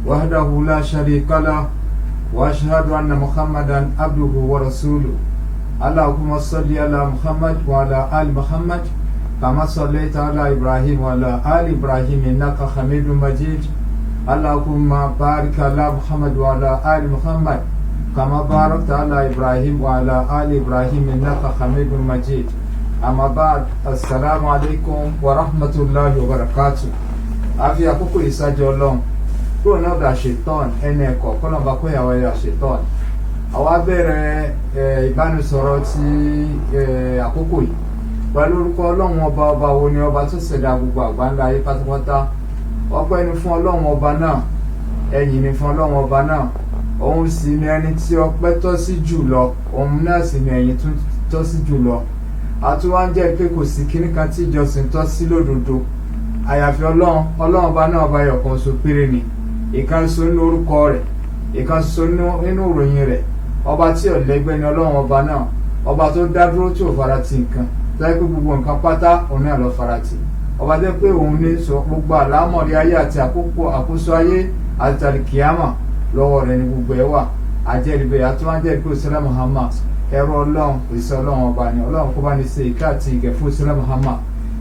وحده لا شريك له وأشهد أن محمدا عبده ورسوله اللهم صل على محمد وعلى آل محمد كما صليت على إبراهيم وعلى آل إبراهيم إنك حميد مجيد اللهم بارك على محمد وعلى آل محمد كما باركت على إبراهيم وعلى آل إبراهيم إنك حميد مجيد أما بعد السلام عليكم ورحمة الله وبركاته àfi àkókò ìsájọ Ọlọ́run kúrò náà dà ṣetán ẹni ẹ̀kọ́ kọ́nàbà kó ìyàwó ẹ̀yà ṣetán àwa bẹ̀rẹ̀ ìbánisọ̀rọ̀ ti àkókò yìí pẹ̀lú orúkọ Ọlọ́run ọba ọba wo ni ọba tó ṣẹ̀dá gbogbo àgbáńlá ayé pátápátá ọpẹ́ ni fún Ọlọ́run ọba náà ẹ̀yìn ni fún Ọlọ́run ọba náà òun sì ni ẹni tí ọpẹ́ tọ́ sí jù lọ òun náà sì ni ẹ̀yìn tún tọ́ sí jù lọ àtúwá ń jẹ́ pé kò sí kíní kan tí ìjọsìn tọ́ sí lódodo àyàfi Ọlọ́run ọba náà ọba ẹ̀yọ̀kan ṣoṣo péré ni ìkan ṣoṣo nínú orúkọ rẹ̀ ìkan ṣoṣo nínú ìròyìn rẹ̀ ọba tí ò lẹ́gbẹ́ ni Ọlọ́run ọba náà ọba tó dá dúró tí ò farati nǹkan láì pé gbogbo nǹkan pátá òun náà lọ farati ọba jẹ́ pé òun ní sọ gbogbo àlámọ̀rí ayé àti àkóso ayé àti tàlìkìyàmà lọ́wọ́ rẹ̀ ni gbogbo ẹ̀ wà àjẹ́rìbẹ̀ àtúwájẹ́ pé òṣèlú Muhammad ẹ̀rọ Ọlọ́run òṣìṣẹ́ Ọlọ́run ọba ni Ọlọ́run kó bá ní ṣe ìkẹ́ àti ìgẹ̀ fún òṣèlú Muhammad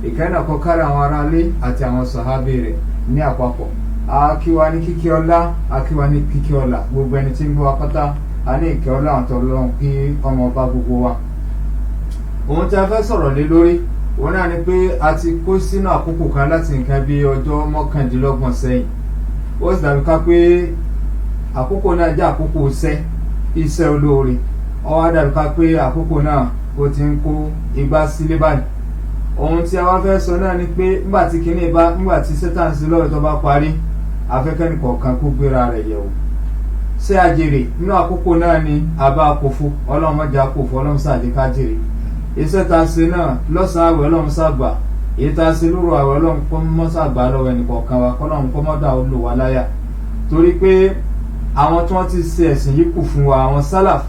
ìkẹ́ náà kó kárí àwọn aráalé àti àwọn sàhábì rẹ̀ ní àpapọ̀ akíwa ní kíkí ọlá akíwa ní kíkí ọlá gbogbo ẹni tí ń gbọ́ apáta a ní ìkẹ́ ọlá àti Ọlọ́run kí ọmọ ọba gbogbo wa. ohun tí a fẹ́ sọ̀rọ̀ lé lórí òun náà ni pé a ti kó sínú àkókò kan láti nǹkan bí ọjọ́ 29 sẹ́yìn ó sì dàbí ká pé àkókò náà jẹ́ àkókò iṣẹ́ olóore ó wá dàbí ká pé àkókò náà ó ti ń kó igbá sílé báyìí. ohun tí a wá fẹ́ sọ náà ni pé nígbà tí sẹ́tàn sí lọ́rọ̀ tó bá parí afẹ́kẹ́ni kọ̀ọ̀kan kó gbéra rẹ̀ yẹ̀wò ṣé a jèrè nínú àkókò náà ni àbá àkófo Ọlọ́run má jẹ́ àkófo Ọlọ́run ṣàdé ká jèrè iṣẹ́ tá a ṣe náà lọ́sàn-án àwẹ̀ Ọlọ́run ṣàgbà èyí tá a ṣe lóru àwẹ̀ Ọlọ́run kó mọ́ ṣàgbà lọ́wọ́ ẹnì kọ̀ọ̀kan wa kọ́lọ́run kó mọ́ dà ó lò wá láyà torí pé àwọn tí wọ́n ti ṣe ẹ̀sìn yìí kù fún wa àwọn sálàf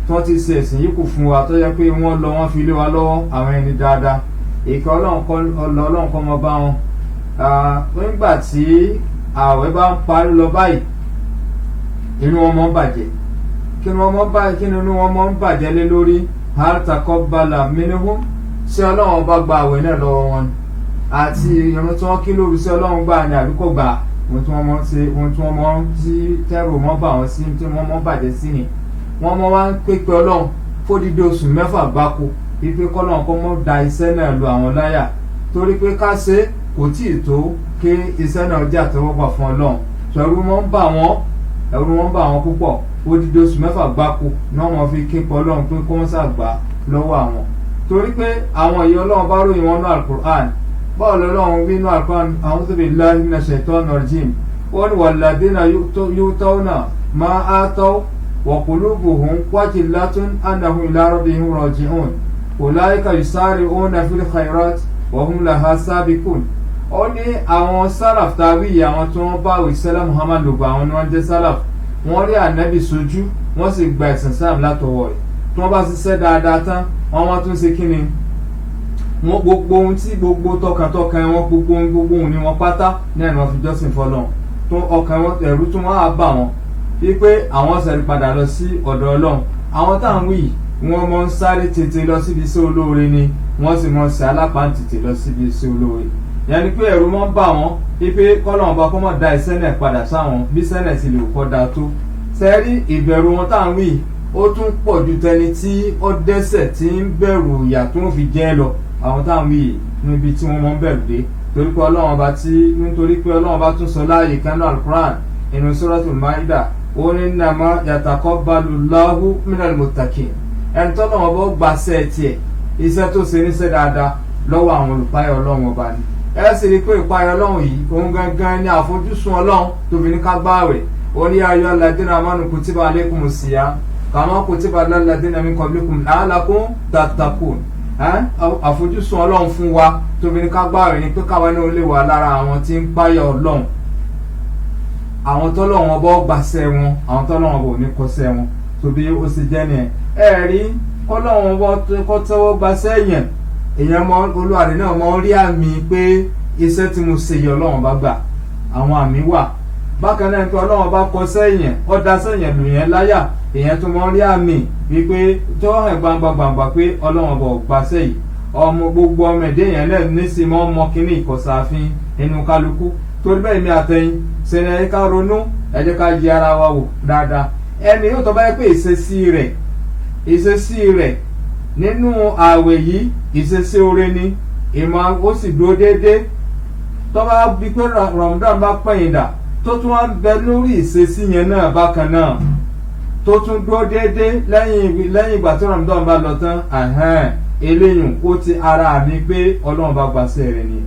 tí wọ́n ti ṣe ẹ̀sìn yìí kù fún wa tó yẹ pé wọ́n lọ wọ́n fi lé wa lọ́wọ́ àwọn ẹni dáadáa ìkẹ́ Ọlọ́run kọ́ mọ́ bá wọn nígbà tí ààwẹ̀ bá ń parí lọ báyìí inú wọn mọ́ ń bàjẹ́ kí ni inú wọn mọ́ ń bàjẹ́ lé lórí hàtàkọ́bàlà minhum sí Ọlọ́run bá gba ààwẹ̀ náà lọ́wọ́ wọn àti ìrun tí wọ́n kí lóru sí Ọlọ́run gbà ní àdúgbò gbà ohun tí wọ́n mọ́ tí tẹ́rù mọ́ bà wọ́n sí tí wọ́n mọ́ bàjẹ́ sí ni wọ́n mọ́ wá ń pépé Ọlọ́run fódìdí oṣù 6 gbáko ipe kọ́lọ́n kọ́ mọ́ da iṣẹ́ náà lu àwọn láyà torí pé ká ṣe kò tí ì tó kí iṣẹ́ náà jẹ́ àtẹ́wọ́gbà fún Ọlọ́run tó ẹ̀rù wọn ń bà wọ́n púpọ̀ odidi oṣù 6 gbáko náà wọ́n fi ké pọ̀ Ọlọ́run pé kó wọ́n ṣàgbà lọ́wọ́ àwọn torí pé àwọn èyí Ọlọ́run bá ròyìn wọn ní Al-Qur'an bọ́ọ̀lù Ọlọ́run wí ní Al-Qur'an a'udhu billahi minash shaitonir rajim wọ́n ní walladhina yu'tawna ma ataw wa qulubuhum wajilatun annahum ila rabbihim raji'un ulaika yusari'una fil khairat wa hum laha sabiqun. ó ní àwọn sálàf tàbí àwọn tí wọ́n bá òṣìṣẹ́ Muhammad lògbà àwọn ni wọ́n jẹ́ sálàf wọ́n rí ànábì sójú wọ́n sì gba ẹ̀sìn sáàm látọwọ́ rẹ̀ tí wọ́n bá ṣiṣẹ́ dáadáa tán wọ́n tún ṣe kí ni wọ́n gbogbo ohun tí gbogbo tọkàntọkàn wọn gbogbo ohun ni wọ́n pátá náà ni wọ́n fi jọ́sìn fọ́lọ́run tó ọkàn wọn ẹ̀rú tún wọ́n á bà wọ́n wípé àwọn ṣẹ̀rí padà lọ sí ọ̀dọ̀ Ọlọ́run àwọn táwọn wí wọ́n mọ́ ń sáré tètè lọ síbi iṣẹ́ olóore ni wọ́n sì mọ́ ń ṣe alápáǹtètè lọ síbi iṣẹ́ olóore yẹn ni pé ẹ̀rù mọ́ ń bà wọ́n wípé kọ́lọ́run bá kọ́ mọ́ da iṣẹ́ náà padà sáwọn bí iṣẹ́ náà sì lè kọ́ da tó sẹ́rí ìbẹ̀rù wọn táwọn wí ó tún pọ̀ ju tẹni tí ó dẹ́ṣẹ̀ tí ń bẹ̀rù ìyà tó ń fi jẹ́ lọ àwọn táwọn wí níbi tí wọ́n mọ́ ń bẹ̀rù dé nítorí pé Ọlọ́run bá tún sọ láàyè kánú Al-Qur'an inú Suratul Maida ó ní innama yataqabbalu Allahu minal muttaqin ẹni tọ́lọ́ wọn bọ́ gbàṣẹ́ tiẹ̀ iṣẹ́ tó ṣe níṣẹ́ dáadáa lọ́wọ́ àwọn olùpáyọ̀ Ọlọ́run ọba ni ẹ sì rí i pé ìpáyọ̀ Ọlọ́run yìí òun gangan ní àfojúsùn Ọlọ́run tó fi ní ká gbààwẹ̀ ó ní ayọ̀ alladhina amanu kutiba alaykumus siyam kama kutiba alal ladhina min qablikum la'allakum tattaqun àfojúsùn Ọlọ́run fún wa tó fi ní ká gbààwẹ̀ ni pé káwa náà lè wà lára àwọn tí ń páyọ̀ Ọlọ́run àwọn tọ́lọ́run ọba gbàṣẹ́ wọn àwọn tọ́lọ́run ọba ò ní kọsẹ́ wọn tóbi ó sì jẹ́ nìyẹn ẹ̀rí kọ́lọ́run kọ́ tẹ́wọ́ gbàṣẹ́ yẹn èèyàn mọ olúwarẹ̀ náà mọ rí àmì pé iṣẹ́ tí mo ṣe yẹ Ọlọ́run bá gbà àwọn àmì wà bákan náà pé ọlọ́run bá kọ sẹ́yìn ó dá sẹ́yìn lù yẹn láyà èèyàn tó mọ rí àmì wípé tó hàn gbangba pé ọlọ́run bọ̀ gbà sẹ́yìn ọmọ gbogbo ọmọ ẹ̀dẹ́ yẹn náà nísìnyí mọ́ ọmọ kínní ìkọ̀sáfin inú kálukú torí bẹ́ẹ̀ mi àtẹ̀yìn sẹ́ni ẹ ká ronú ẹ jẹ́ ká yẹ ara wa wò dáadáa ẹni yóò tó bá yẹ pé ìṣesí rẹ̀ nínú ààwẹ̀ yìí ìṣesí oore ni ìmọ̀ ó sì dúró déédéé tó bá bí pé Ramadan bá pẹ̀yìn dà tó tún wá ń bẹ lórí ìṣesí yẹn náà bákan náà tó tún dúró déédéé lẹ́yìn ìgbà tí Ramadan bá lọ tán eléyìn ó ti ara mi pé ọlọ́run bá gbàṣẹ rẹ̀ ni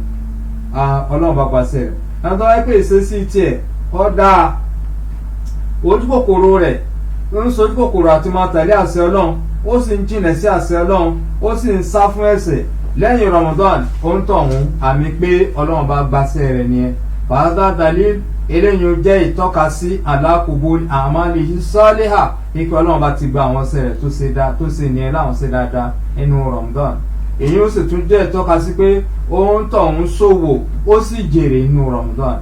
ọlọ́run bá gbàṣẹ rẹ̀ ẹni tó wáyé pé ìṣesí tiẹ̀ ó dáa ojúkòkòrò rẹ̀ ń sojú kòkòrò àti máa tẹ̀lé àṣẹ ọlọ́run ó sì ń jìnà sí àṣẹ ọlọ́run ó sì ń sá fún ẹ̀ṣẹ̀ lẹ́yìn Ramadan ó ń tọ̀hún àmì pé ọlọ́run bá gbàṣẹ rẹ̀ nìyẹn fàádà dalil eléyìí jẹ́ ìtọ́kasí alákòbó àmàlì sọ́ọ́lẹ́hà ikú ọlọ́run bá ti gba àwọn ọ̀sẹ̀ rẹ̀ tó ṣe nìyẹn láwọn ṣe dáadáa nínú Ramadan èyí ó sì tún jẹ́ ìtọ́kasí pé ó ń tọ̀hún ṣòwò ó sì jèrè nínú Ramadan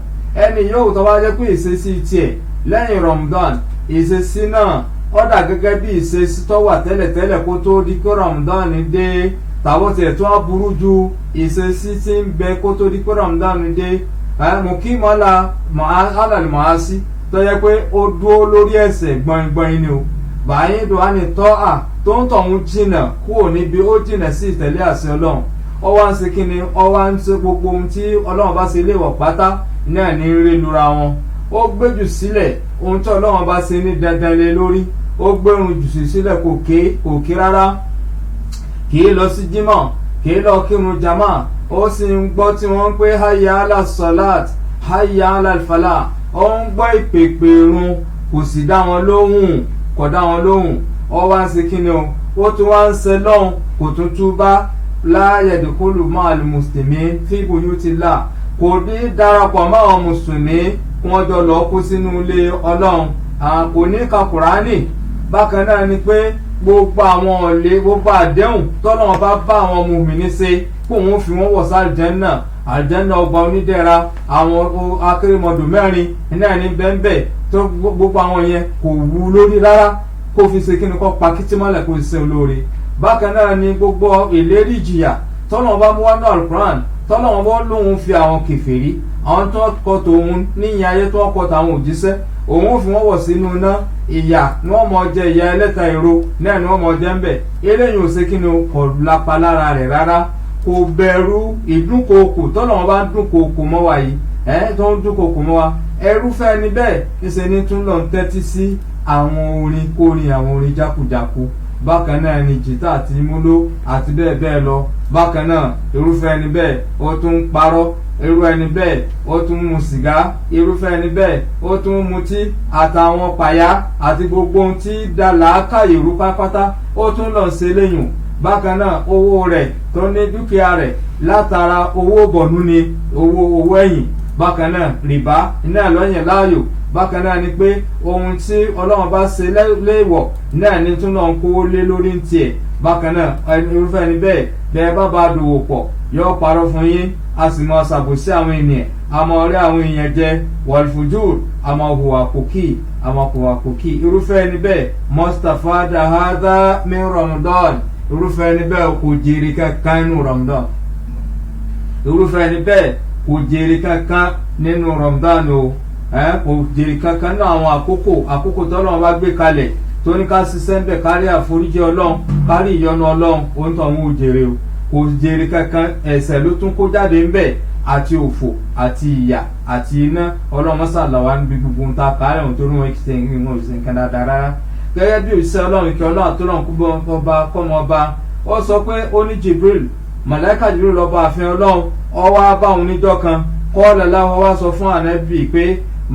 ẹni yóò tó bá jẹ́ pé ìṣesí tiẹ̀ lẹ́yìn Ramadan ìṣesí náà ó dà gẹ́gẹ́ bí ìṣesí tó wà tẹ́lẹ̀tẹ́lẹ̀ kó tó di pé Ramadan dé tàwọn tiẹ̀ tó wá burú ju ìṣesí tí ń bẹ kó tó di pé Ramadan dé mùkímọ́lá alàlì màásí tó yẹ pé ó dúró lórí ẹ̀ṣẹ̀ gbọ̀ngbọ̀n ni o báyìí dùn á ní tọ́ à tó ń tọ̀hún jìnà kúrò níbi ó jìnà sí ìtẹ̀lé àṣẹ ọlọ́run ó wá ń ṣe kíni ó wá ń ṣe gbogbo ohun tí ọlọ́run bá ṣe léèwọ̀ pátá náà ní rí lura wọn ó gbéjù sílẹ̀ ohun tí ọlọ́run bá ṣe ní dandan lé lórí ó gbérun jù sílẹ̀ kò ké rárá kì í lọ sí jímọ̀ kì í lọ kírun jama ó sì ń gbọ́ tí wọ́n ń pè hayya ala salat hayya ala falah ó ń gbọ́ ìpèpè irun kò sì dá wọn lóhùn ó wá ń ṣe kíni o ó tún wá ń ṣe lọ́hùn kò tún túbá la yadkhulu ma'al muslimin fi buyutillah kò ní darapọ̀ mọ́ àwọn mùsùlùmí kí wọ́n jọ lọ kó sínú ilé ọlọ́run kò ní ka kùránì bákan náà ni pé gbogbo àwọn ọ̀lẹ́ gbogbo àdéhùn tọ́lọ́wọ́n bá àwọn mùmínì ṣe kó wọ́n fi wọ́n wọ̀ sí àlùjánnà ọgbà onídẹ̀ra àwọn akérèmọdò mẹ́rin náà ní bẹ́ńbẹ́ tó gbogbo àwọn yẹn kò wú lórí rárá kó fi ṣe kí ni kó pa kìtìmọ́lẹ̀ kó ṣe olóore bákan náà ni gbogbo ìlérí ìjìyà tọ́lọ́wọ́n bá mú wá ní alukuran tọ́lọ́wọ́n bá lóun fi àwọn kèfèrí àwọn tó kọ tòun níyìn ayé tó kọ tàwọn òjíṣẹ́ òun fi wọ́n wọ̀ sínú iná ìyà ni wọ́n mọ̀ jẹ ìyà ẹlẹ́ta èrò náà ni wọ́n mọ̀ jẹ ń bẹ̀ eléyìí ò ṣe kí ni kò lápá lára rẹ̀ rárá kò bẹ̀rù ìdúnkokò tọ́lọ́wọ́n bá ń dúnkokò mọ́ wa yìí tó ń dúnkokò mọ́ wa ẹrúfẹ́ ni bẹ́ẹ̀ ìṣe ni tún lọ ń tẹ́tí sí àwọn orin kórin àwọn orin jákujàku bákan náà ni jìtá àti múlò àti bẹ́ẹ̀ bẹ́ẹ̀ lọ bákan náà irúfẹ́ ẹni bẹ́ẹ̀ ó tún ń parọ́ irú ẹni bẹ́ẹ̀ ó tún mu sìgá irúfẹ́ ẹni bẹ́ẹ̀ ó tún mutí àtàwọn pàyà àti gbogbo ohun tí dá làákàyè rú pátápátá ó tún lọ ṣe léyìn bákan náà owó rẹ̀ tó ní dúkìá rẹ̀ látara owó bọ̀nú ni owó ẹ̀yìn bákan náà rìbá iná lọ́yìn láàyò bákan náà ni pé ohun tí ọlọ́run bá ṣe léèwọ̀ náà ni tún náà ń kówó lé lórí ń tiẹ̀ bákan náà irúfẹ́ ẹni bẹ́ẹ̀ bẹ́ẹ̀ bá dòwò pọ̀ yóò parọ́ fún yín a sì máa ṣàbòsí àwọn ènìyàn a máa rí àwọn èèyàn jẹ wàlfùjúr a máa hùwà kòkì irúfẹ́ ẹni bẹ́ẹ̀ mustapha dahada min Ramadan irúfẹ́ ẹni bẹ́ẹ̀ kò jèrè kankan nínú Ramadan irúfẹ́ ẹni bẹ́ẹ̀ kò jèrè kankan nínú Ramadan o kò jèrè kankan nínú àwọn àkókò tọ́lọ́run bá gbé kalẹ̀ tó ní ká ṣiṣẹ́ ń bẹ̀ kárí àforíjì ọlọ́run kárí ìyọ́nú ọlọ́run òun tó ń wò jèrè o kò jèrè kankan ẹ̀ṣẹ̀ ló tún kó jáde ń bẹ̀ àti òfò àti ìyà àti iná ọlọ́run mọ́sàlá wa níbi gbogbo ń ta kárẹ̀ òun tó ní wọn ṣe nǹkan dáadáa rárá gẹ́gẹ́ bí òṣìṣẹ́ ọlọ́run kí ọlọ́run àtọ́lọ́run kú ọba kọ́mọ ọba ó sọ pé ó ní Jibril màláíkà Jibril lọ́ba àfihàn ọlọ́run ọwọ́ abá òun níjọ́ kan kọ́ọ̀lẹ̀ láwọn wá sọ fún ànábì pé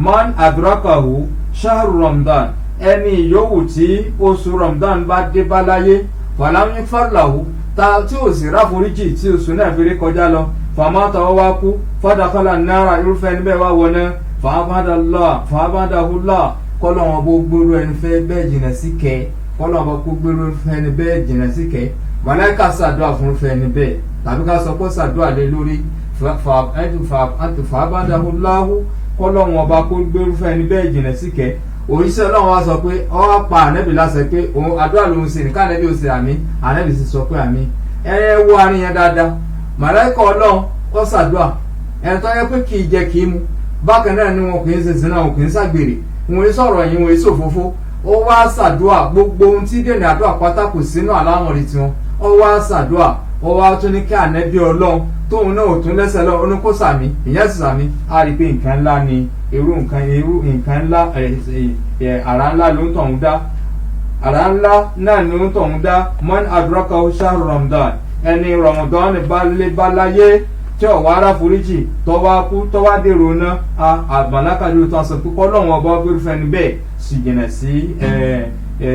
man adrakahu shahru Ramadan ẹni yòówù tí oṣù Ramadan bá dé bá láyé fàlámì fàlàhù tí ò sì ráforíjì tí oṣù náà fi rí kọjá lọ fàmátà ó wá kú fàdàkọ́là náírà irúfẹ́ níbẹ̀ wá wọná fàábàdàhùlà kọ́lọ́wọ́n bó gbóró ẹni fẹ́ bẹ́ẹ̀ jìnà sí kẹ́ kọ́lọ́wọ́n bó kó gbóró ẹni bẹ́ẹ̀ jìnà sí kẹ́ màláíkà ṣàdúrà fún irúfẹ́ ẹni bẹ́ẹ̀ tàbí ká sọ pé ṣàdúrà lé lórí fàábàdàhùlà kọ́lọ́hún ọba kó gbérúfẹ́ ẹni bẹ́ẹ̀ jìnà síkẹ́ òjíṣẹ́ ọlọ́run wa sọ pé ọ pa ànẹ́bì láṣẹ pé òun àdúrà lòun sì ní káànẹ́bì ó ṣe àmì ànẹ́bì sì sọ pé àmì wo àárín yẹn dáadáa màláíkà ọlọ́run ó ṣàdúà ẹni tó yẹ pé kì í jẹ kì í mu bákan náà ni wọn kì í ṣe zina wọn kì í ṣàgbèrè wọn yìí sọ̀rọ̀ yìí wọn yìí ṣòfófó ó wá ṣàdúà gbogbo ohun tí dènà àdúrà pátá kò sínú àlámọ̀rí tiwọn ó wá ṣàdúà ó wá tún ní kí ànẹ́bì ọlọ́run tóun náà ò tún lẹ́sẹ̀ lọ ó ní kó sàmì ìyẹn sì sàmì á rí i pé nǹkan ńlá ni irú nǹkan ńlá àrà ńlá ló ń tọ̀hún dá àrà ńlá náà ló ń tọ̀hún dá man adraka shahru Ramadan ẹni Ramadan bá lé bá láyé tí ọ̀wá aráforíjì tọ́wá kú tọ́wá dèrò náà àmàlákà ló tán sọ pé kọ́lọ́hún ọba fẹ́rẹ́fẹ́ ni bẹ́ẹ̀ sì jìnà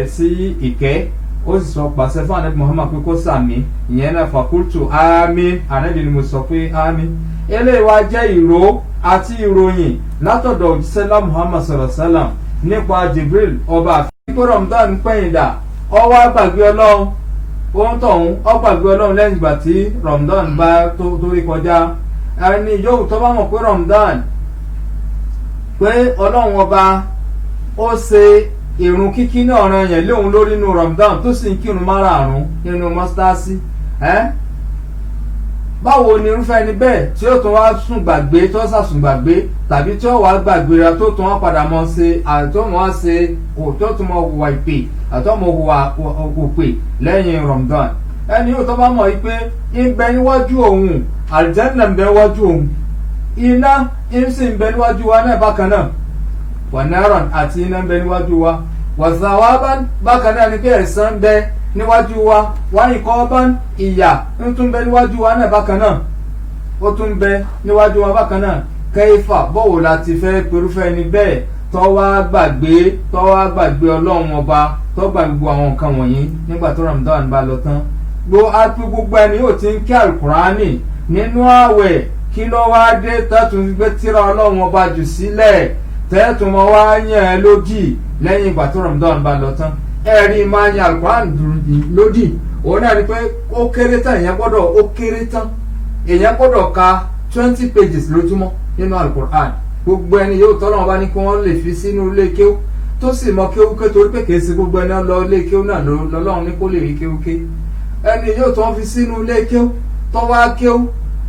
sí ìkẹ́ ó sì sọ pàṣẹ fún anabi Muhammad pé kó sàmì ìyẹn náà fakultu àmín anabi ni mo sọ pé àmín eléyìí wá jẹ́ ìró àti ìròyìn látọ̀dọ̀ òjíṣẹ́lá Muhammad sallam nípa Jibril ọba àfikún Ramadan pẹ̀yìndà ọwọ́ àgbàgbé ọlọ́run ohun tọ̀hún ọgbàgbé ọlọ́run lẹ́yìn ìgbà tí Ramadan bá tó rí kọjá ẹni yóò tó bá mọ̀ pé Ramadan pé ọlọ́run ọba ó ṣe ìrun kíkí ní ọ̀ràn yẹn léun lórí inú Ramadan tó sì ń kírun márààrún nínú mọ́sításí báwo ni irúfẹ́ ẹni bẹ́ẹ̀ tí ó tún wá sùn gbàgbé tó sàsùn gbàgbé tàbí tí ó wá gbàgbéra tó tún wá padà mọ́ ṣe àtọ́mọ́ ṣe tó tún mọ́ hùwà ìpè àtọ́mọ́ hùwà òpè lẹ́yìn Ramadan ẹni yóò tó bá mọ̀ yìí pé ń bẹ níwájú òun àlùjánnà ń bẹ níwájú òun iná ń sì ń bẹ níwájú wa náà bákan náà wanaran àti iná ń bẹ níwájú wa wàzàwábán bákan náà ni pé ẹ̀san ń bẹ níwájú wa wáyé kọ́ọ́bán ìyà ń tún bẹ níwájú wa náà bákan náà ó tún bẹ níwájú wa bákan náà kẹ́ífà bọ́wọ́ la ti fẹ́ perúfẹ́ ẹni bẹ́ẹ̀ tọ́wá gbàgbé ọlọ́run ọba tó gbàgbé àwọn nǹkan wọ̀nyí nígbà tó Ramadan bá lọ tán gbogbo ẹni yóò ti ń kí alukurani nínú ààwẹ̀ kí ló wá dé tẹ́tùn gbé tírà ọlọ́run ọba jù sílẹ̀ tẹ́tùn mọ́ wá yàn ẹ́ lódì lẹ́yìn ìgbà tó Ramadan bá lọ tán ẹ̀rí máa yan alukurani lódì òun náà ni pé ó kéré tán èèyàn gbọ́dọ̀ ka 20 pages lójúmọ́ nínú alukurani gbogbo ẹni yóò tọ́lọ́ wọn bá ní kí wọ́n lè fi sínú ilé kéwú tó sì mọ kéwúké torí pé kìí ṣe gbogbo ẹni lọ ilé kéwú náà lọ́lọ́run ní kó lè rí kéwúké ẹni yóò tọ́ fi sínú ilé kéwú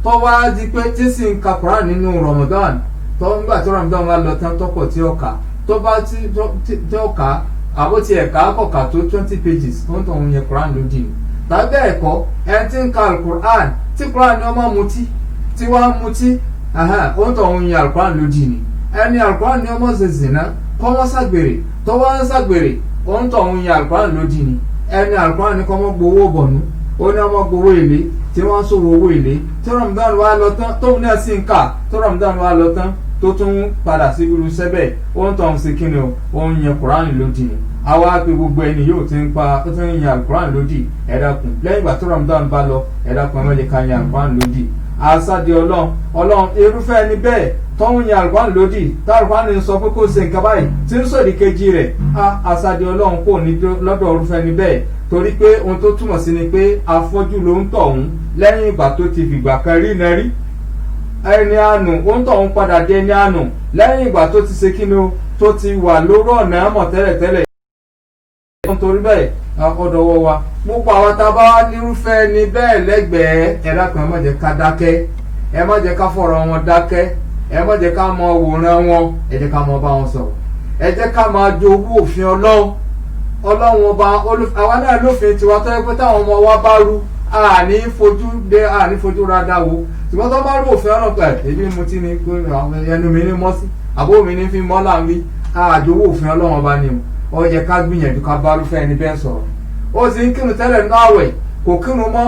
tọ́wá di pé tí sì ń ka Quran nínú Ramadan nígbà tí Ramadan wá lọ tán tọ́pọ̀ tí ó kà tó bá tí ó kà àbó ti ẹ̀ka kọ̀ọ̀kà tó 20 pages tó ń tọ̀ ń yẹ Quran lódì ní tàbí ẹ̀kọ́ ẹni tí ń ka Quran tí Quran ni wọ́n máa mutí tí wọ́n mutí ó ń tọ̀ ń yẹ Quran lódì ní ẹni Quran ni wọ́n máa ṣe zìnà kọ́ wọ́n ṣàgbèrè tó wọ́n ṣàgbèrè ó ń tọ̀ ń yẹ Quran lódì ní ẹni Quran ni kọ́ wọ́n gbowó bọ̀nú ó ní wọ́n gbowó èlé tí wọ́n sọ̀rọ̀ owó èlé tí Ramadan wá lọ tán tóun náà sì ń kà tó Ramadan wá lọ tán tó tún padà sí irú sẹ́bẹ̀ ó ń tọ̀ ń ṣe kíni o ó ń yẹ Quran lódì ní àwa pé gbogbo ẹni yóò ti ń yan alukuran lódì ẹ̀dàkùn lẹ́yìn ìgbà tó Ramadan bá lọ ẹ̀dàkùn ẹ̀mọ́ lè ka yan alukuran lódì àṣàdì ọlọ́run irúfẹ́ ẹni bẹ́ẹ̀ tó ń yan alukuran lódì tá alukuran ń sọ pé kó ṣe nǹkan báyìí tí ń sọ̀dí kejì rẹ̀ àṣàdì ọlọ́run kò ní lọ́dọ̀ irúfẹ́ ẹni bẹ́ẹ̀ torí pé ohun tó túmọ̀ sí ni pé afọ́jú ló ń tọ̀hún lẹ́yìn ìgbà tó ti fìgbà kan rí náà rí ẹni àánú ó ń tọ̀hún padà dé ẹni àánú lẹ́yìn ìgbà tó ti ṣe kíni o tó ti wà lórí ọ̀nà àmọ̀ tẹ́lẹ̀tẹ́lẹ̀ nítorí bẹ́ẹ̀ ọ̀dọ̀wọ́ wa gbogbo àwọn tá a bá wá nírúfẹ́ ni bẹ́ẹ̀ lẹ́gbẹ̀ẹ́ ẹ dákun ẹ má jẹ́ ká dákẹ́ ẹ má jẹ́ ká fọ̀rọ̀ wọn dákẹ́ ẹ má jẹ́ ká mọ wòran wọn ẹ jẹ́ ká mọ bá wọn sọ̀rọ̀ ẹ jẹ́ ká máa jowú òfin ọlọ́run ọba àwa náà lófin tiwa tó yẹ pé táwọn ọmọ wa bá rú àní fojú rada wo ṣùgbọ́n tó bá rú òfin ọlọ́run pẹ̀ èmi mo ti ní ẹnu mi ní mọ́sí àbó mi ní fi mọ́ láǹwí àjòwú òfin ọlọ́run ọba ni o ó yẹ ká gbìyànjú ká bá rúfẹ́ ẹni bẹ́ẹ̀ sọ̀rọ̀ ó sì ń kírun tẹ́lẹ̀ nínú àwẹ̀ kò kírun mọ́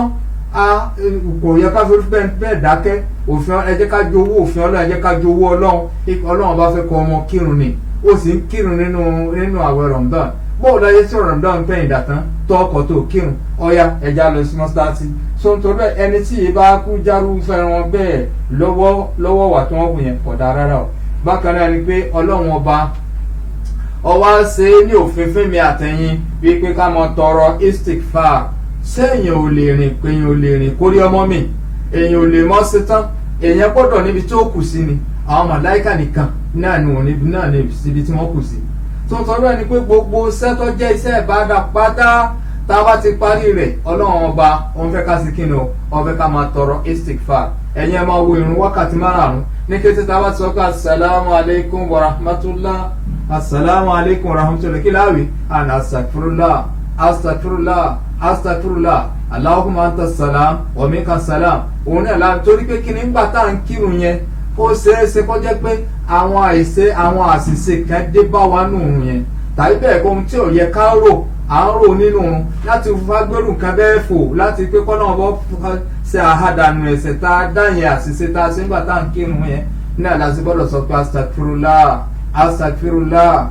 kò yẹ ká fi bẹ́ẹ̀ dákẹ́ òfin ẹ jẹ́ ká jowó òfin ọlọ́run ẹ jẹ́ ká jowó ọlọ́run bá fẹ́ kọ́ ọmọ kírun ni ó sì ń kírun nínú àwẹ̀ Ramadan bóòlù ayé tí Ramadan pẹ̀yìn dàtán tó ọkọ̀ tó kírun ọ̀ya ẹja lọ sí mọ́sításí so nítorí ẹni tí ì bá kú járú fẹ́ràn wọn bẹ́ẹ̀ lọ́wọ́ wà tí wọ́n kù yẹn kódà rárá o bákan náà ni pé ọlọ́run ọba ọwá ṣe ní òfin fẹ́mi àtẹ̀yìn bíi pé ká mọ tọrọ istikfar sẹ́yìn ò lè rìn pé èyàn ò lè rìn kórí ọmọ mi èyàn ò lè mọ́ sí tán èyàn gbọ́dọ̀ níbi tó kù sí ni àwọn màláìkà nìkan náà ní síbi tí wọ́n kù sí. tó ń sọ̀rọ̀ ẹni pé gbogbo iṣẹ́ tó jẹ́ iṣẹ́ ìbádà pátá tá a bá ti parí rẹ̀ ọlọ́run ọba òun fẹ́ ká sí kí ni o òun fẹ́ ká máa tọrọ istighfar. ẹ̀yin ẹ máa wo ìrun wákàtí márùn-ún ní kété tá a bá ti sọ pé asalaamu alaykum wa rahmatulah asalaamu alaykum wa rahmatulah kí láàwì àná astagfirullah astagfirullah astagfirullah allahumma anta salam wa minka salam. òun náà la torí pé kí ni nígbà tá à ń kírun yẹn ó ṣeéṣe kó jẹ́ pé àwọn àṣìṣe kan dé bá wa nù yẹn tàbí bẹ́ẹ̀ kó ohun tí ò yẹ ká rò à ń rò nínú láti fagbérù nǹkan bẹ́ẹ̀ fò láti pé kọ́nà ọ̀bọ ṣe àhádànù ẹ̀ṣẹ̀ tá a dá yẹn àṣìṣe tá a ṣe nígbà tá à ń kírun yẹn náà láti gbọ́dọ̀ sọ pé astagfirullah astagfirullah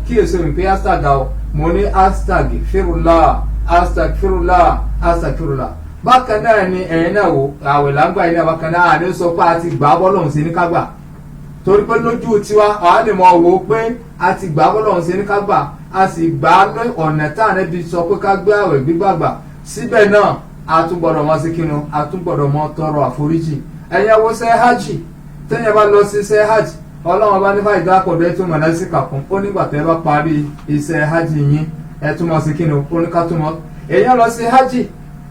kíyèsí mi pé astaga o mo ní astagfirullah astagfirullah astagfirullah. bákan náà ni ẹ̀yin náà wò àwẹ̀ lágbà yìí náà bákan náà àní sọ pé a ti gbà á bọ́lọ̀ sí ní kágbà torí pé lójú tiwa àá lè mọ wò ó pé a ti gbà á bọ́lọ̀ sí ní kágbà a sì gbà á lé ọ̀nà tá à níbi sọ pé ká gbé àwẹ̀ gbígbàgbà síbẹ̀ náà a tún gbọ́dọ̀ mọ sí kinu a tún gbọ́dọ̀ mọ tọrọ àforíjì. ẹ̀yin wo ṣe hajj tẹ́yìn bá lọ sí ṣe hajj ọlọ́run bá nífà ìdákọ̀dọ̀ ẹ̀ tún mọ̀ náà sí kàkún ó nígbà tẹ́ bá parí iṣẹ́ hajj yín ẹ̀ tún mọ̀ sí kinu ó ní ká tún mọ̀ èèyàn lọ sí hajj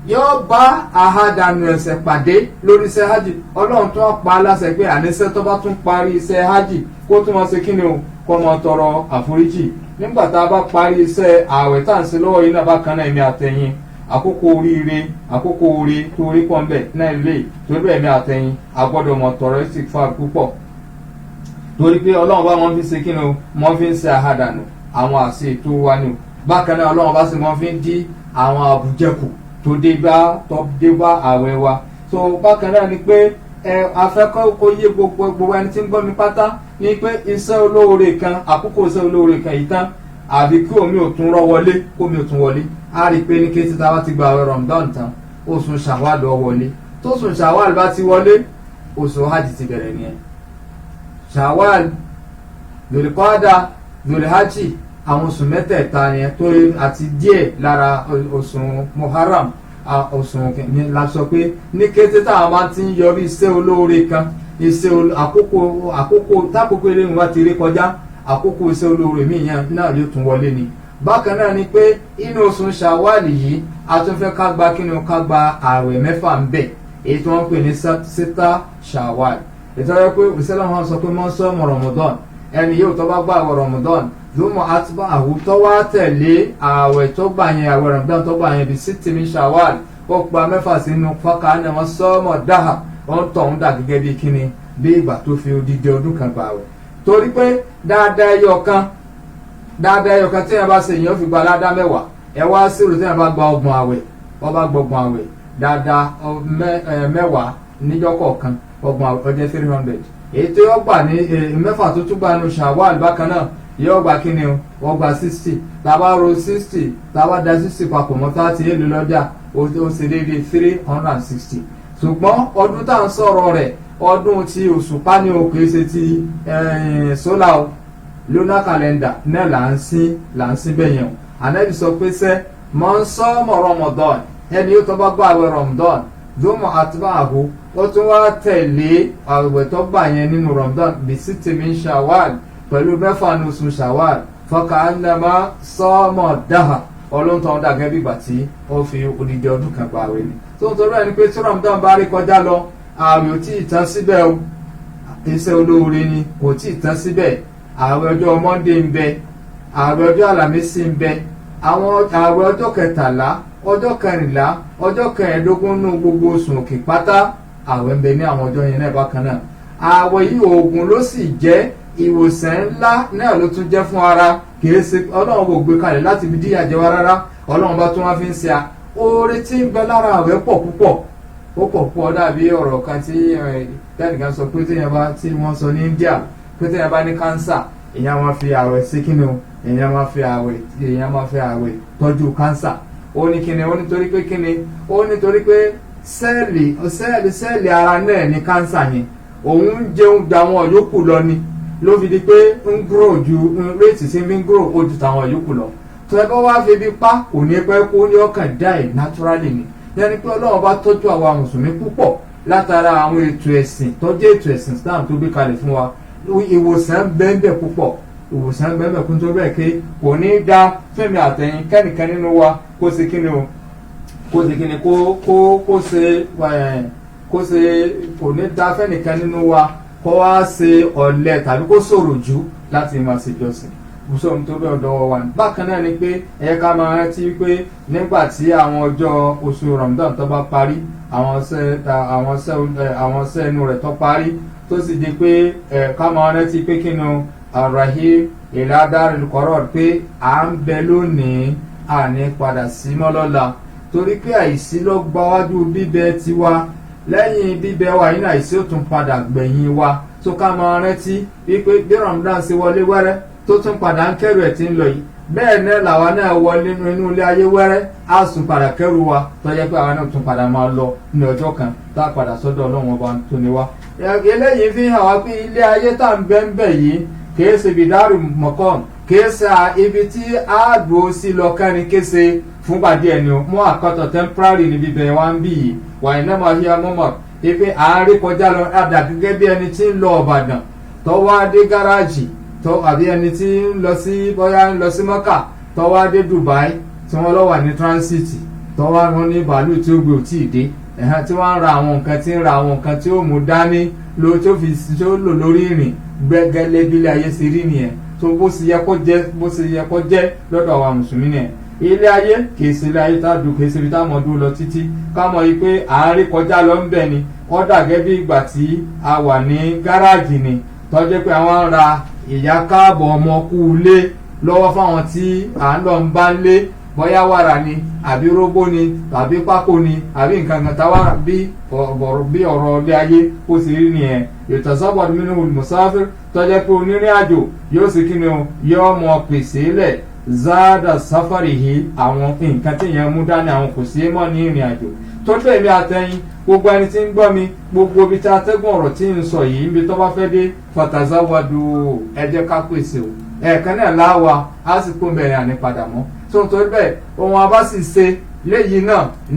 yóò bá àhádànù ẹ̀ṣẹ̀ pàdé lórí iṣẹ́ hajj ọlọ́run tún pa á láṣẹ pé àníṣe tó bá tún parí iṣẹ́ hajj kó tún mọ̀ sí kinu kó mọ̀ tọrọ àforíjì. nígbà tá a bá parí iṣẹ́ ààwẹ̀ tá à ń ṣe lọ́wọ́ yìí náà bákan náà èmi àtẹ̀yìn àkókò oríire àkókò oore tó rí pọ̀ ńbẹ̀ náà lè torí bẹ́ẹ̀ èmi àtẹ̀yìn àgbọ́dọ̀ mọ̀ tọrọ istighfar púpọ̀ torí pé ọlọ́run bá wọn fi ṣe kí ni o wọ́n fi ń ṣe àhádànù àwọn àṣẹ ètò wa ni o bákan náà ọlọ́run bá sì wọ́n fi ń dí àwọn àbújẹkù tó dé bá ààwẹ̀ wa tó bákan náà ni pé afẹ́kọ́ kó yé gbogbo ẹni tí ń gbọ́ mi pátá ní pé iṣẹ́ olóore kan àkókò iṣẹ́ olóore kan yìí tán àbí kí omi ò tún rọ́ wọlé kómi ò tún wọlé á rí i pé ní kété tá a bá ti gba àwẹ̀ Ramadan tán oṣù Ṣawwal lọ wọlé tó oṣù Ṣawwal bá ti wọlé oṣù hajj ti bẹ̀rẹ̀ nìyẹn. Ṣawwal Dhul-Qa'dah Dhul-Hajj àwọn oṣù mẹ́tẹ̀ẹ̀ta nìyẹn tó àti díẹ̀ lára oṣù Muharram oṣù ní la sọ pé ní kété táwọn máa ti ń yọrí iṣẹ́ olóore kan iṣẹ́ àkókò tákòókò eléyìí wá ti rí kọjá àkókò iṣẹ́ olóore míì yẹn náà yóò tún wọlé ni. bákan náà ni pé inú oṣù Ṣawwal yìí a tún fẹ́ ká gba kí ni ká gba ààwẹ̀ mẹ́fà ń bẹ̀ èyí tí wọ́n ń pè ní sita Ṣawwal ìtọ́jú pé òṣèlú àwọn sọ pé mọ́sọ́mù Ramadan ẹni yóò tó bá gba àwẹ̀ Ramadan lómọ àtúbọ̀ àwùtọ́ wá tẹ̀lé ààwẹ̀ tó gbà yẹn àwẹ̀ Ramadan tó gbà yẹn bí sítì min Ṣawwal ó gba mẹ́fà sínú fọ́kà ní wọn sọ́mọ̀ dáhà wọ́n tọ̀ ń dà gẹ́gẹ́ bí kíni bí ìgbà tó fi odidi ọdún kan gbà wẹ̀ torí pé dáadáa ẹyọ kan tí yẹn bá ṣe èèyàn fi gba ládá mẹ́wàá ẹ wá sírò tí yẹn bá gba ọgbọ̀n àwẹ̀ wọ́n bá gbọgbọ̀n àwẹ̀ dáadáa mẹ́wàá níjọ́ kọ̀ọ̀kan ọgbọ̀n àwẹ̀ ọjọ́ 300 èyí tí yóò gbà ní mẹ́fà tó tún gbà ní Ṣawwal bákan náà yóò gba kíni o wọ́n gba 60 tàbá ro 60 tàbá da 60 papọ̀ mọ́ 30 èlò lọ́jà ó ṣe déédéé 360 ṣùgbọ́n ọdún tá à ń sọ̀rọ̀ rẹ̀ ọdún tí òṣùpá ní o kìí ṣe ti sólà o lunar calendar náà là ń sin bẹ́yẹn o ànábì sọ pé sẹ́ mọ́ ń sọ́mọ̀ Ramadan ẹni yóò tó bá gbọ́ àwẹ̀ Ramadan dùnmọ̀ àtúbàhù ó tún wá tẹ̀lé àwẹ̀ tó gbà yẹn nínú Ramadan bí sítì min Ṣawwal pẹ̀lú mẹ́fà ní oṣù Ṣawwal fọ́kà ánàmá sọ́mọ̀ dáhà ọlọ́ntàn dàgẹ́ bígbà tí ó fi odidi ọdún kan gbà wẹ̀ ni tó ń torí ẹni pé tí Ramadan bá rí kọjá lọ ààwẹ̀ ò tí ì tán síbẹ̀ o iṣẹ́ olóore ni kò tí ì tán síbẹ̀ ààwẹ̀ ọjọ́ Monday ń bẹ ààwẹ̀ ọjọ́ Àlàmísì ń bẹ àwọn ààwẹ̀ ọjọ́ kẹtàlá ọjọ́ kẹrìnlá ọjọ́ kẹẹ̀ẹ́dógún nínú gbogbo oṣù òkè pátá ààwẹ̀ ń bẹ ní àwọn ọjọ́ yẹn náà bákan náà ààwẹ̀ yìí oògùn ló sì jẹ́ ìwòsàn ńlá náà ló tún jẹ́ fún ara kìí ṣe Ọlọ́run kò gbé kalẹ̀ láti fi díyà jẹ wá rárá Ọlọ́run bá tún wá fi ń ṣe oore tí ń bẹ lára ààwẹ̀ pọ̀ púpọ̀ ó pọ̀ púpọ̀ dàbí ọ̀rọ̀ kan tí tẹ́nìkan sọ pé tí wọ́n sọ ní India pé téèyàn bá ní kánsà èèyàn máa fi ààwẹ̀ sí kíni o èèyàn máa fi ààwẹ̀ tọ́jú kánsà ó ní kíni ó nítorí pé kíni ó nítorí pé sẹ́ẹ̀lì ara náà ní kánsà yẹn òun ń jẹun gba àwọn yòókù lọ ni ló fi di pé ń grow ju rate sí fi ń grow ó ju tàwọn yòókù lọ tó ẹ bá wá fi bí pa kò ní pẹ́ kó ní ọkàn die naturally ni yẹni pé Ọlọ́run bá tọ́jú àwa mùsùlùmí púpọ̀ látara àwọn ètò ẹ̀sìn tó jẹ́ ètò ẹ̀sìn Islam tó gbé kalẹ̀ fún wa ìwòsàn bẹ́ẹ̀ púpọ̀ ìwòsàn bẹ́ẹ̀ kún tó bẹ́ẹ̀ ké kò ní dá fẹ́mi àtẹ̀yìn kẹ́nìkan nínú wa kó ṣe kíni o kó ṣe kíni kó ṣe kò ní dá fẹ́nìkan nínú wa kó wá ṣe ọ̀lẹ tàbí kó ṣòro jù láti máa ṣe ìjọsìn bùsọ̀m tó bẹ́ẹ̀ dọ́wọ́ wa ní. bákan náà ni pé ẹ̀yẹ ká máa rántí pé nígbà tí àwọn ọjọ́ oṣù Ramadan tó bá parí àwọn sẹ́nu rẹ̀ tó parí tó sì di pé ká máa rántí pé kí ni Ar-Rahim ila Daril Qarar pé à ń bẹ lónìí àní padà sí mọ́ lọ́la torí pé àìsí ló gbáwájú bíbẹ tiwa lẹ́yìn bíbẹ wa yìí náà àìsí ó tún padà gbẹ̀yìn wa tó ká máa rántí wípé bí Ramadan ṣe wọlé wẹ́rẹ́ tó tún padà ń kẹ́rù ẹ̀ tí ń lọ yìí bẹ́ẹ̀ náà làwa náà wọlé inú ilé ayé wẹ́rẹ́ á sùn padà kẹ́rù wa tó yẹ pé àwa náà tún padà máa lọ ní ọjọ́ kan tá a padà sọ́dọ̀ Ọlọ́run ọba tó ní wa. eléyìí fi hàn wá pé ilé ayé tá à ń bẹ́ ń bẹ̀ yìí kìí ṣe bìdárù mọ̀kàn kìí ṣe ibi tí a dùn sí lọ kẹ́rin kése fúngbà díẹ̀ ni o mú àkọ́tọ̀ temporary níbi bẹ̀rẹ̀ wá ń bì yìí wà ní náà yíya mọ́mọ́ ipe àárín kọjá lọ àdà gẹ́gẹ́ bí ẹni tí ń lọ Ìbàdàn tó wá dé gáràjì tó àbí ẹni tí ń lọ sí bóyá ń lọ sí Mọ́kà tó wá dé Dubai tí wọ́n lọ wà ní transit tó wá rán ní bàálù tí ó gbé ò tí ì dé tí wọ́n ń ra àwọn nǹkan tí ó mú dání tó lò lórí ìrìn gbẹ́gẹ́lẹ́ bí ilé ayé ṣe rí nìyẹn tó bó ṣe yẹ kó jẹ́ lọ́dọ̀ àwa mùsùlùmí nìyẹn. ilé ayé kìí ṣe ilé ayé tá a dùn kìí ṣe ibi tá a mọ̀ dúró lọ títí ká mọ̀ yìí pé àárín kọjá lọ ń bẹ̀ ni ó dà gẹ́gẹ́ bí ìgbà tí a wà ní gáràjì ni tó jẹ́ pé àwọn ń ra ìyá káàbọ̀ ọmọ kú ilé lọ́wọ́ fáwọn tí à ń lọ ń bá lé bóyá wàrà ni àbí róbó ni tàbí pákó ni àbí nǹkan kan táwa bí ọ̀rọ̀ ilé ayé kó sì rí nìyẹn ìtọ́sọ́bọ̀dù nínú musafir tó jẹ́ pé onírìn àjò yóò sì kí ni o yóò mọ pèsè lẹ̀ zada safari yìí àwọn nǹkan tí èèyàn mú dání àwọn kò sí mọ́ ní ìrìn àjò tó bẹ́ẹ̀ mi àtẹ̀yìn gbogbo ẹni tí ń gbọ́ mi gbogbo ibi tí atẹ́gùn ọ̀rọ̀ tí ń sọ yìí ibi tó bá fẹ́ dé fatazawadu ẹ jẹ́ ká pèsè o ẹ̀ẹ̀kan náà láwa á sì kó bẹ̀rẹ̀ àní padà mọ́ tó ń torí bẹ́ẹ̀ ohun abá sì ṣe léyìí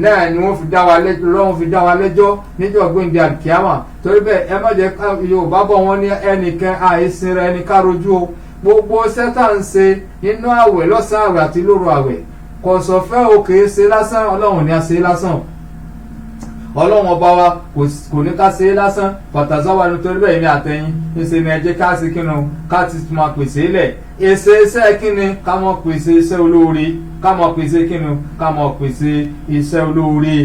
náà ni wọ́n fi dá wa lẹ́jọ́ lọ́wọ́n fi dá wa lẹ́jọ́ níjọ́ gbẹ̀ǹdẹ̀ àkíyàmà torí bẹ́ẹ̀ ẹ má jẹ́ Yorùbá bọ̀ wọ́n ní ẹnìkan àìsìn rẹ ní ká rojú o gbogbo sẹ́tà ń ṣe nínú àwẹ̀ lọ́sàn-án àwẹ̀ àti lóru àwẹ̀ kò sọ fẹ́ o kì í ṣe lásán Ọlọ́run ní a ṣe lásán Ọlọ́run ọba wa kò ní ká ṣe lásán pàtàzáwà nítorí bẹ́ẹ̀ ní àtẹ̀yìn ìṣe ni ẹ jẹ́ ká sí kínu ká ti máa pèsè lẹ̀ èsè iṣẹ́ kíni ká mọ̀ pèsè iṣẹ́ olóore ká mọ̀ pèsè kínu ká mọ̀ pèsè iṣẹ́ olóore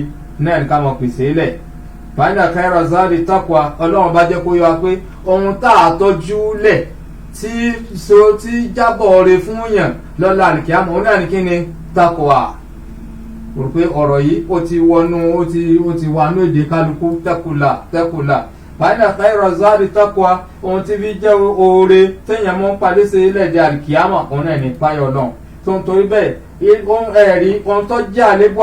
náà ká mọ̀ pèsè lẹ̀ fàájà káyọ̀rọ̀ záàdì taqwa Ọlọ́run bá jẹ́ kó yọ wa pé ohun tá a tọ́jú lẹ̀ tí jábọ̀ rẹ̀ fún yàn lọ́la àlìkíyàmọ̀ ó náà ní kíni taqwa rò pé ọ̀rọ̀ yìí ó ti wà ní èdè kálukú tẹ́kùlà fàájà káyọ̀rọ̀ záàdì taqwa ohun tí fi jẹ́ oore téèyàn mọ́ ń padé sí ilẹ̀-èdè àlìkíyàmọ̀ òun náà ní páyọ̀ náà tó ń torí bẹ́ẹ̀ ohun tó jẹ́ àlébù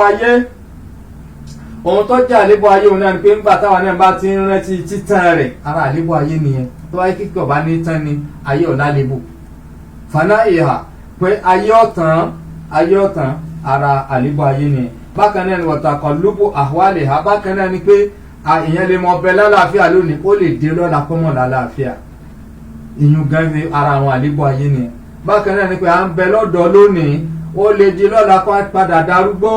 ayé òun náà ni pé ńgbà táwa náà bá ti ń rántí títàn rẹ̀ ara àlébù ayé nìyẹn tó wáyé kíkọ̀ bá ní tán ni ayé ọ̀la lébù fana ìhà pé ayé ọ̀tàn ara àlébù ayé nìyẹn bákan náà ni wataqallubu ahwaliha bákan náà ni pé ìyẹn lè mọ ọbẹ̀ lálàáfíà lónìí ó lè dé lọ́la kọ́mọ̀ lálàáfíà ìyún gan ni ara àwọn àlébù ayé nìyẹn bákan náà ni pé à ń bẹ lọ́dọ̀ lónìí ó lè di lọ́la kó padà darúgbó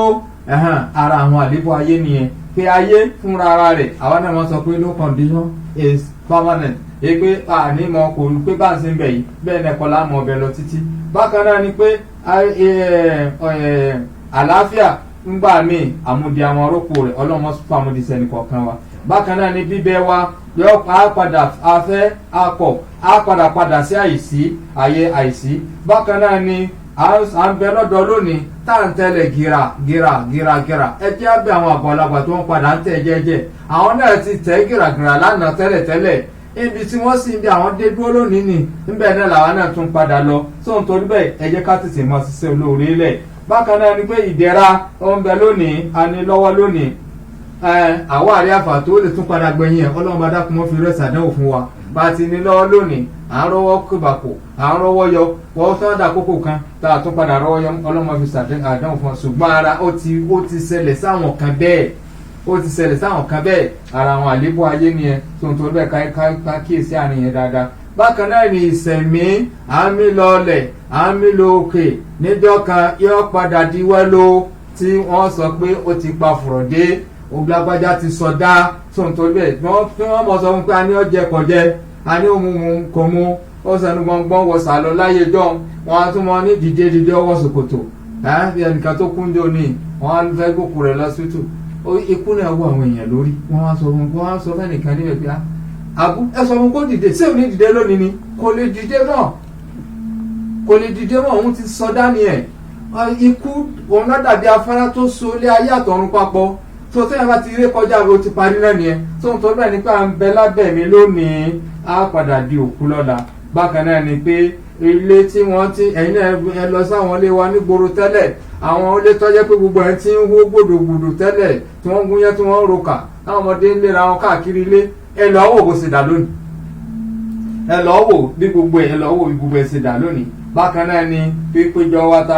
ara àwọn àlébù ayé nìyẹn pé ayé fúnra ara rẹ̀ àwọn náà wọ́n sọ pé no condition is permanent pé àní mọ kò rú pé bá ń sin bẹ̀ yìí bẹ́ẹ̀ náà kọ́ láàmú ọbẹ̀ lọ títí bákan náà ni pé àlàáfíà ńgbà míì àmúdi àwọn ọ̀rọ̀pọ̀ rẹ̀ ọlọ́mọ sùpà àmúdi sẹ́ni kọ̀ọ̀kan wa bákan náà ni bíbẹ wa yọ padà afẹ́ akọ̀ padà sí àìsí bákan náà ni à ń bẹ lọ́dọ̀ lónìí tá à ń tẹ́lẹ̀ gíra ẹ jẹ́ àbẹ̀ àwọn àgbàlagbà tó ń padà ń tẹ̀ jẹ́jẹ́ àwọn náà ti tẹ̀ gíragíra lánàá tẹ́lẹ̀ ibi tí wọ́n sì ń bí àwọn dé dúró lónìí nì ńbẹ̀ náà làwọn náà tún padà lọ tó ń torí bẹ́ẹ̀ ẹ jẹ́ ká tètè mọ ṣiṣẹ́ olóore lẹ̀ bákan náà ni pé ìdẹ̀ra ó ń bẹ lónìí a ní lọ́wọ́ lónìí àwọn àrí àfà tó lè tún padà gbẹ̀yìn ẹ̀ Ọlọ́run bá dákun mọ́ fi rẹ̀ sàdánwò fún wa bá ti ní lọ́wọ́ lónìí à ń rọ́wọ́ kébàkò à ń rọ́wọ́ yọ wọ́n tó ń dà kókò kan tá a tún padà rọ́wọ́ yọ Ọlọ́run fi sàdánwò fún wa ṣùgbọ́n ara ó ti ṣẹlẹ̀ sáwọn kan bẹ́ẹ̀ ara àwọn àlébù ayé nìyẹn tó ń torí bẹ́ẹ̀ ká kíyèsí àárín yẹn dáadáa bákan náà ni ìsẹ̀mí àmì lọlẹ̀ àmì lókè níjọ́ kan yóò padà di wẹ́lò tí wọ́n sọ pé ó ti pa fùrọ̀dé ògblágbájá ti sọdá tó ń torí bẹ́ẹ̀ tí wọ́n mọ̀ sọ fún pé a ní ọjẹ́ kọjẹ́ a ní òmu kò mu ó sẹnu gbọ̀ngbọ̀n wọ sàlọ láyé jọ wọn á tún mọ ní dìde ọwọ́ ṣòkòtò bí ẹnìkan tó kúndé òní wọn á fẹ́ gòkú rẹ̀ lọ́sítù ikú náà wọ àwọn èèyàn lórí wọn á sọ fún ẹnìkan níbẹ̀ bí àbú ẹ sọ fún kó dìde sí òní dìde lónìí ni kò lè dìde mọ́ òun ti sọdá ni ẹ̀ ikú òun náà dàbí afárá tó so lé ayé àtọ̀run papọ̀ tó tẹ́yìn bá ti rí kọjá ló ti parí náà nìyẹn tó ń tọ́ bẹ́ẹ̀ nípa ń bẹ lábẹ́ mi lónìí á padà di òkú lọ́la bákan náà ni pé ilé tí wọ́n ti ẹ̀yin náà ẹ lọ sáwọn ilé wa nígboro tẹ́lẹ̀ àwọn ilé tọ́jẹ́ pé gbogbo ẹ̀ ti ń hó gbòdògbòdò tẹ́lẹ̀ tí wọ́n gúnyẹ́ tí wọ́n roka táwọn ọmọdé ń lera wọn káàkiri ilé ẹ lọ́ wò bó ṣe dà lónìí ẹ lọ́ wò bí gbogbo ẹ̀ ṣe dà lónìí bákan náà ni pípéjọ wa tá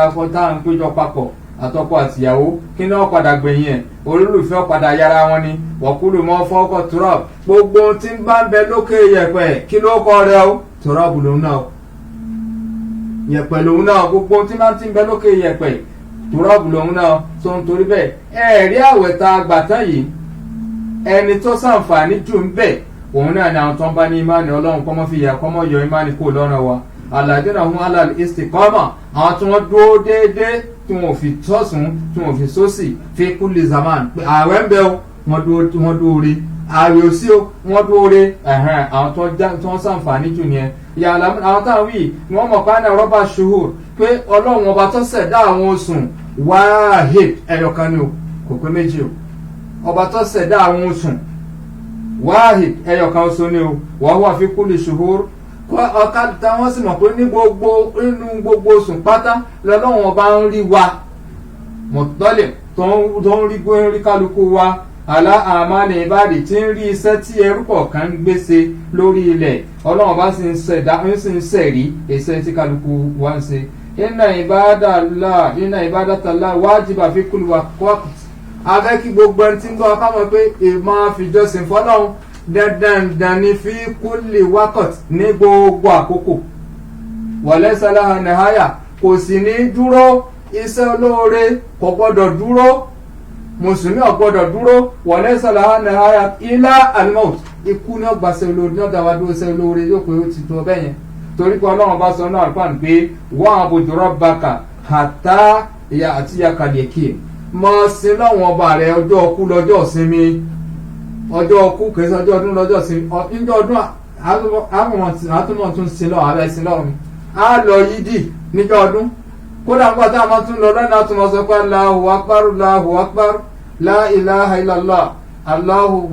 à ń péjọ papọ̀ àtọkọ àtìyàwó kí ni wọ́n padà gbẹ̀yìn ẹ̀ olólùfẹ́ padà yára wọn ni wọ́kúlù mọ́ fọ́kọ̀ turab gbogbo tí ń bá ń bẹ lókè yẹ̀pẹ̀ kí ló kọ́ rẹ o turab lòun náà yẹ̀pẹ̀ lòun náà gbogbo tí máa ti ń bẹ lókè yẹ̀pẹ̀ turab lòun náà tó ń torí bẹ́ẹ̀ ẹ̀rí àwẹ̀ tá a gbà tán yìí ẹni tó sàǹfààní jù ń bẹ òun náà ni àwọn tó ń bá ní imáni ọlọ́run kọ́mọ́ fi yà kọ́mọ́ yọ imáni kó lọ́nà wa alladina hum ala al-istiqama àwọn tí wọ́n dúró déédéé tí wọ́n fi tọ́sùn tí wọ́n fi sósì fi kulli zaman pé ààwẹ̀ ń bẹ o wọ́n dúró rí ààwẹ̀ ò sí o wọ́n dúró rí àwọn tó ń sàǹfààní jù nìyẹn ìyàlá àwọn táwọn wí ni wọ́n mọ̀ pé àná rọ́bà shuhur pé ọlọ́run ọba tó ṣẹ̀dá àwọn oṣù wahid ẹyọkan ni o kò pé méjì o ọba tó ṣẹ̀dá àwọn oṣù wahid ẹyọkan oṣù ni o wa huwa fi kulli shuhur ọ̀ka táwọn sì mọ̀ pé nínú gbogbo oṣù pátá lọ́lọ́wọ́n ọba ń rí wa mọ̀tọ́lẹ̀ tó ń rí kálukú wa àlá àmàlẹ̀ ìbàdí tí ń rí iṣẹ́ tí ẹrú kọ̀ọ̀kan ń gbèsè lórí ilẹ̀ ọlọ́wọ́n bá sì ń sẹ̀rí iṣẹ́ tí kálukú wa ń ṣe inna ibadatallah wajiba fi kulli waqt abẹ́ kí gbogbo ẹni tí ń gbọ́ ká mọ̀ pé ìmọ̀ àfijọ́sìn fọ́lọ́run dandan ni fi kulli waqt ní gbogbo àkókò walaysa laha nihaya kò sì ní dúró iṣẹ́ olóore kò gbọ́dọ̀ dúró mùsùlùmí ò gbọ́dọ̀ dúró walaysa laha nihaya ila al-maut ikú ní ọgbàṣẹ́ olóore ní ọ̀dà wa dúró iṣẹ́ olóore yóò pé ó ti tó bẹ́ẹ̀ yẹn torí pé ọlọ́run bá sọ náà pàm pé wa'bud rabbaka hatta ya'tiyakal yaqin mọ̀ sí lọ́wọ́n ọba rẹ̀ ọjọ́ ọkú lọ́jọ́ ìsinmi ọjọ́ ọkú kẹsàn ọjọ́ ọdún lọ́jọ́ sí ọjọ́ ọdún àtúmọ̀ tún sí lọ́wọ́ abẹ́ sí lọ́wọ́ mi á lọ yídì níjọ́ ọdún kódà ń pàtàkì àwọn tún lọ lọ́nà àtúmọ̀ sọ pé Allahu akbar Allahu akbar la ilaha illallah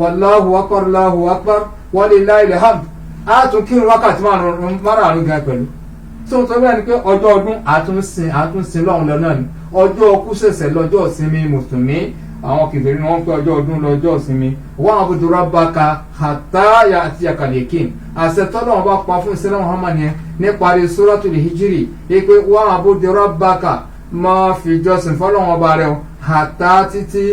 wallahu akbar Allahu akbar wa lillahil hamd á tún kírun wákàtí márùn-ún gan pẹ̀lú tó ń sọ bẹ́ẹ̀ ni pé ọjọ́ ọdún àtúnsin lọ́hùn lọ́nà ni ọjọ́ ọkú ṣẹ̀ṣẹ̀ lọ́jọ́ ìsinmi mùsùlùmí àwọn kìfèrí ni wọ́n ń pẹ́ ọjọ́ ọdún lọ́jọ́ ìsinmi wa'bud rabbaka hatta ya'tiyakal yaqin àṣẹ tọ́lọ́wọ́n bá pa fún ìṣẹ́lẹ̀ Muhammad yẹn níparí suratul hijri pé wa'bud rabbaka máa fi jọ́sìn fọ́lọ́wọ́n ọba rẹ̀ hatta títí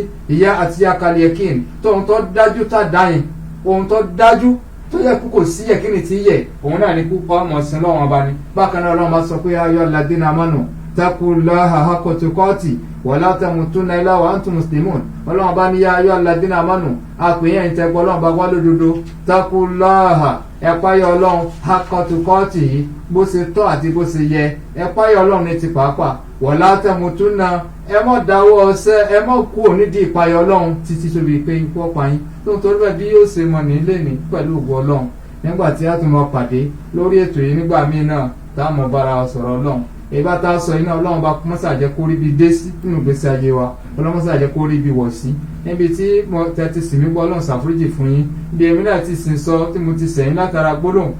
ya'tiyakal yaqin tóun tó dájú tá dáyìn ohun tó dájú tó yẹ kó sí yẹ̀kínì tí yẹ òun náà ní púpọ̀ ọmọ sí lọ́wọ́n ọba ni bákan náà Ọlọ́run bá sọ pé ayyuhal ladhina amanu taqullaha haqqa tuqati wala tamutunna illa wa antum muslimun Ọlọ́run bá ní yá ayyuhal ladhina amanu àpèyàn ìtẹ́gbọ́ Ọlọ́run bá wá lódodo taqullaha ẹ̀páyọ̀ Ọlọ́run haqqa tuqati yìí bó ṣe tọ́ àti bó ṣe yẹ ẹ̀páyọ̀ Ọlọ́run ní ti pàápàá wala tamutunna ẹ mọ̀ dáwọ́ ọsẹ́ ẹ mọ̀ kú nídìí ìpayọ̀ Ọlọ́run títí tóbi pé ikú ọ̀pá yín tó ń torí bẹ́ẹ̀ bí yóò ṣe mọ̀ nílé ní pẹ̀lú ògo Ọlọ́run nígbà tí a tún mọ pàdé lórí ètò yìí nígbà míì náà táwọn mọ̀ bára wa sọ̀rọ̀ Ọlọ́run ìbá tá a sọ iná Ọlọ́run bá mọ́sà jẹ́ kó rí bi dé sí nínú ìgbésí ayé wa Ọlọ́run mọ́sà jẹ́ kó rí bi wọ̀ sí níbi tí mo tẹ́tí sì mí gbọ́ Ọlọ́run ṣàforíjì fún yín bí èmi náà ti sìn sọ tí mo ti sẹ̀yìn látara gbólóhùn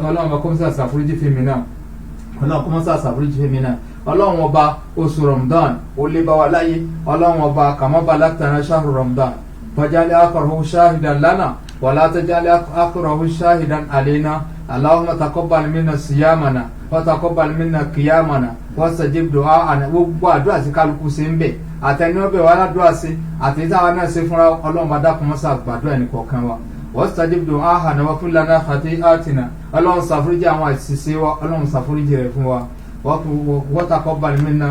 Ọlọ́run bá kọ́mọ́sà ṣàforíjì fún mi náà Ọlọ́run kọ́mọ́sà ṣàforíjì fún mi náà Ọlọ́run ọba oṣù Ramadan ó lé bá wa láyé Ọlọ́run ọba kama balagtana shahru Ramadan faj'al akhirahu shahidan lana wala taj'al akhirahu shahidan alaina Allahumma taqabbal minna siyamana wa taqabbal minna qiyamana wastajib du'ana gbogbo àdúrà tí kálukú ṣe ń bẹ̀ àtẹni ọbẹ̀ wa ládùúrà sí àtẹ̀yí táwa náà ṣe fúnra Ọlọ́run bá dákun mọ́sá gbàdúrà ẹnì kọ̀ọ̀kan wa wastajib du'ahana wa qul lana khati'atina ọlọ́run ṣàforíjì àwọn àṣìṣe wa ọlọ́run ṣàforíjì rẹ̀ fún wa wa taqabbal minna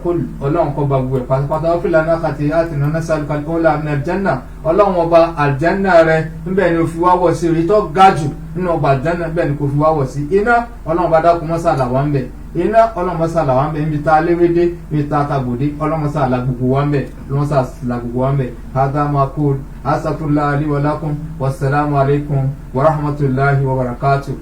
kul ọlọ́run kó bá gbogbo ẹ̀ pátápátá wa qul lana khati'atina nas'aluka al-ula min al-janna ọlọ́run ọba aljanna rẹ̀ níbẹ̀ ni o fi wá wọ̀ sí rí tó ga jù nínú ọgbà aljanna níbẹ̀ ni kò fi wá wọ̀ sí iná ọlọ́run bá dákun mọ́sálà wà ń bẹ̀ iná ọlọ́mọsá làwọn bẹ̀ níbi tá a léwédé níbi tá a kàgbòdé ọlọ́mọsá làgbogbo wa ń bẹ̀ ọlọ́mọsá làgbogbo wa ń bẹ̀ ádámù kúl astaghfirullahi li wa lakum wassalamu alaikum wa rahmatullahi wa barakatuh.